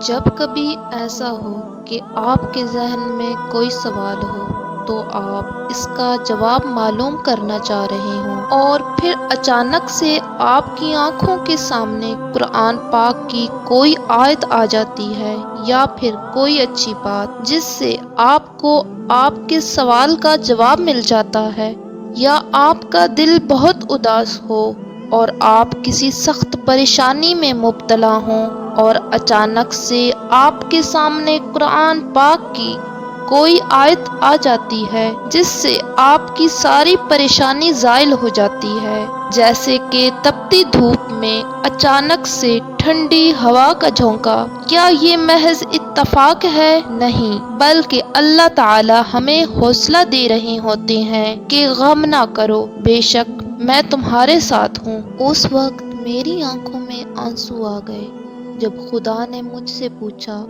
جب کبھی ایسا ہو کہ آپ کے ذہن میں کوئی سوال ہو تو آپ اس کا جواب معلوم کرنا چاہ رہے ہوں اور پھر اچانک سے آپ کی آنکھوں کے سامنے قرآن پاک کی کوئی آیت آ جاتی ہے یا پھر کوئی اچھی بات جس سے آپ کو آپ کے سوال کا جواب مل جاتا ہے، یا آپ کا دل بہت اداس ہو اور آپ کسی سخت پریشانی میں مبتلا ہوں اور اچانک سے آپ کے سامنے قرآن پاک کی کوئی آیت آ جاتی ہے جس سے آپ کی ساری پریشانی زائل ہو جاتی ہے، جیسے کہ تپتی دھوپ میں اچانک سے ٹھنڈی ہوا کا جھونکا۔ کیا یہ محض اتفاق ہے؟ نہیں، بلکہ اللہ تعالی ہمیں حوصلہ دے رہے ہوتے ہیں کہ غم نہ کرو، بے شک میں تمہارے ساتھ ہوں۔ اس وقت میری آنکھوں میں آنسو آ گئے جب خدا نے مجھ سے پوچھا،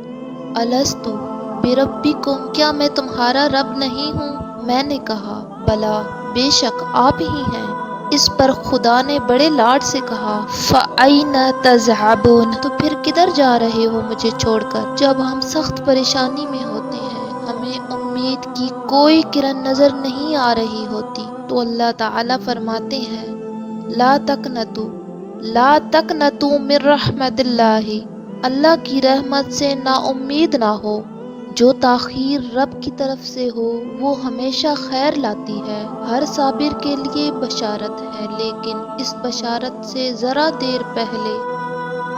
الستُ بربکم، کیا میں تمہارا رب نہیں ہوں؟ میں نے کہا، بلا، بے شک آپ ہی ہیں۔ اس پر خدا نے بڑے لاڈ سے کہا، فَأَيْنَ تَذْهَبُونَ، تو پھر کدھر جا رہے ہو مجھے چھوڑ کر؟ جب ہم سخت پریشانی میں ہوتے ہیں، ہمیں امید کی کوئی کرن نظر نہیں آ رہی ہوتی، تو اللہ تعالیٰ فرماتے ہیں، لا تقنطوا، لا تقنطوا من رحمت اللہ، اللہ کی رحمت سے نا امید نہ ہو۔ جو تاخیر رب کی طرف سے ہو وہ ہمیشہ خیر لاتی ہے۔ ہر صابر کے لیے بشارت ہے، لیکن اس بشارت سے ذرا دیر پہلے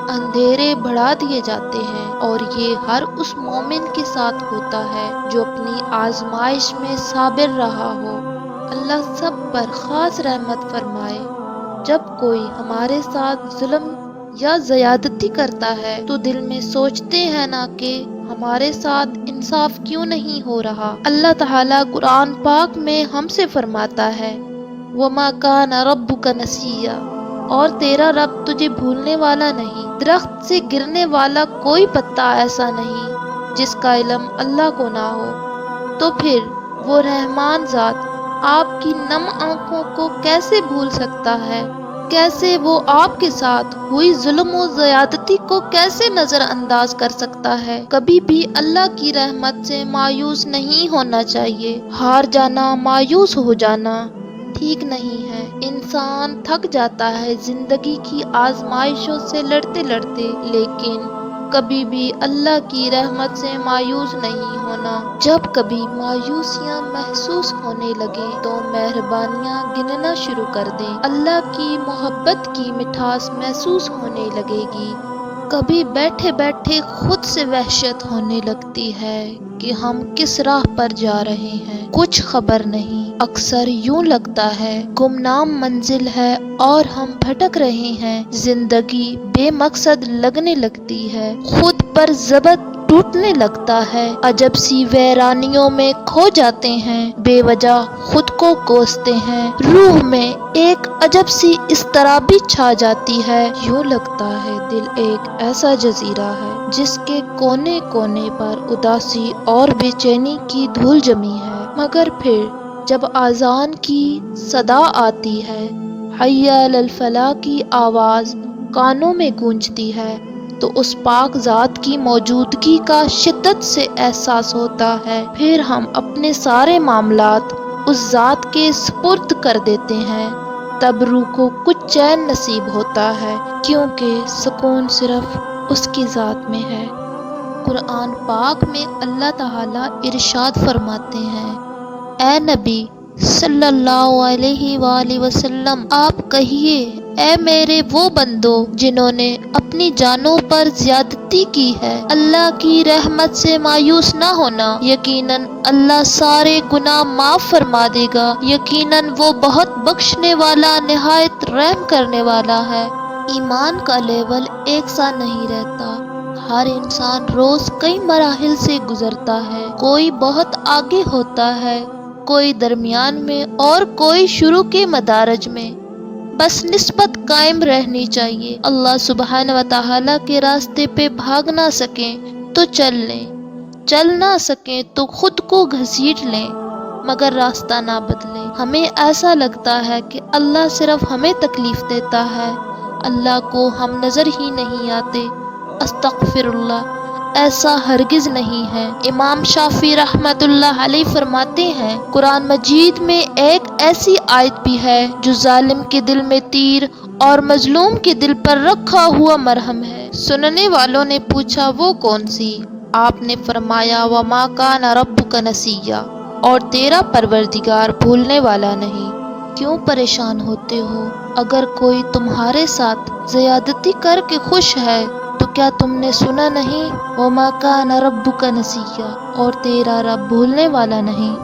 اندھیرے بڑھا دیے جاتے ہیں، اور یہ ہر اس مومن کے ساتھ ہوتا ہے جو اپنی آزمائش میں صابر رہا ہو۔ اللہ سب پر خاص رحمت فرمائے۔ جب کوئی ہمارے ساتھ ظلم یا زیادتی کرتا ہے تو دل میں سوچتے ہیں نا کہ ہمارے ساتھ انصاف کیوں نہیں ہو رہا۔ اللہ تعالیٰ قرآن پاک میں ہم سے فرماتا ہے، وَمَا كَانَ رَبُّكَ نَسِيًّا، اور تیرا رب تجھے بھولنے والا نہیں۔ درخت سے گرنے والا کوئی پتا ایسا نہیں جس کا علم اللہ کو نہ ہو، تو پھر وہ رحمان ذات آپ کی نم آنکھوں کو کیسے بھول سکتا ہے؟ کیسے وہ آپ کے ساتھ ہوئی ظلم و زیادتی کو کیسے نظر انداز کر سکتا ہے؟ کبھی بھی اللہ کی رحمت سے مایوس نہیں ہونا چاہیے۔ ہار جانا، مایوس ہو جانا ٹھیک نہیں ہے۔ انسان تھک جاتا ہے زندگی کی آزمائشوں سے لڑتے لڑتے، لیکن کبھی بھی اللہ کی رحمت سے مایوس نہیں ہونا۔ جب کبھی مایوسیاں محسوس ہونے لگے تو مہربانیاں گننا شروع کر دیں، اللہ کی محبت کی مٹھاس محسوس ہونے لگے گی۔ کبھی بیٹھے بیٹھے خود سے وحشت ہونے لگتی ہے کہ ہم کس راہ پر جا رہے ہیں، کچھ خبر نہیں۔ اکثر یوں لگتا ہے گمنام منزل ہے اور ہم بھٹک رہے ہیں۔ زندگی بے مقصد لگنے لگتی ہے، خود پر ضبط ٹوٹنے لگتا ہے، عجب سی ویرانیوں میں کھو جاتے ہیں، بے وجہ خود کو کوستے ہیں، روح میں ایک عجب سی اضطرابی چھا جاتی ہے، یوں لگتا ہے دل ایک ایسا جزیرہ ہے جس کے کونے کونے پر اداسی اور بے چینی کی دھول جمی ہے۔ مگر پھر جب اذان کی صدا آتی ہے، حی علی الفلاح کی آواز کانوں میں گونجتی ہے، تو اس پاک ذات کی موجودگی کا شدت سے احساس ہوتا ہے۔ پھر ہم اپنے سارے معاملات اس ذات کے سپرد کر دیتے ہیں، تب روح کو کچھ چین نصیب ہوتا ہے، کیونکہ سکون صرف اس کی ذات میں ہے۔ قرآن پاک میں اللہ تعالیٰ ارشاد فرماتے ہیں، اے نبی صلی اللہ علیہ وآلہ وسلم، آپ کہیے، اے میرے وہ بندو جنہوں نے اپنی جانوں پر زیادتی کی ہے، اللہ کی رحمت سے مایوس نہ ہونا، یقیناً اللہ سارے گناہ معاف فرما دے گا، یقیناً وہ بہت بخشنے والا، نہایت رحم کرنے والا ہے۔ ایمان کا لیول ایک سا نہیں رہتا، ہر انسان روز کئی مراحل سے گزرتا ہے، کوئی بہت آگے ہوتا ہے، کوئی درمیان میں اور کوئی شروع کے مدارج میں۔ بس نسبت قائم رہنی چاہیے۔ اللہ سبحانہ و تعالیٰ کے راستے پہ بھاگ نہ سکیں تو چل لیں، چل نہ سکیں تو خود کو گھسیٹ لیں، مگر راستہ نہ بدلیں۔ ہمیں ایسا لگتا ہے کہ اللہ صرف ہمیں تکلیف دیتا ہے، اللہ کو ہم نظر ہی نہیں آتے۔ استغفر اللہ، ایسا ہرگز نہیں ہے۔ امام شافعی رحمۃ اللہ علیہ فرماتے ہیں، قرآن مجید میں ایک ایسی آیت بھی ہے جو ظالم کے دل میں تیر اور مظلوم کے دل پر رکھا ہوا مرہم ہے۔ سننے والوں نے پوچھا، وہ کون سی؟ آپ نے فرمایا، وَمَا كَانَ رَبُّكَ نَسِيًّا، اور تیرا پروردگار بھولنے والا نہیں۔ کیوں پریشان ہوتے ہو؟ اگر کوئی تمہارے ساتھ زیادتی کر کے خوش ہے تو کیا تم نے سنا نہیں؟ وَمَا كَانَ رَبُّكَ نَسِيًّا، اور تیرا رب بھولنے والا نہیں۔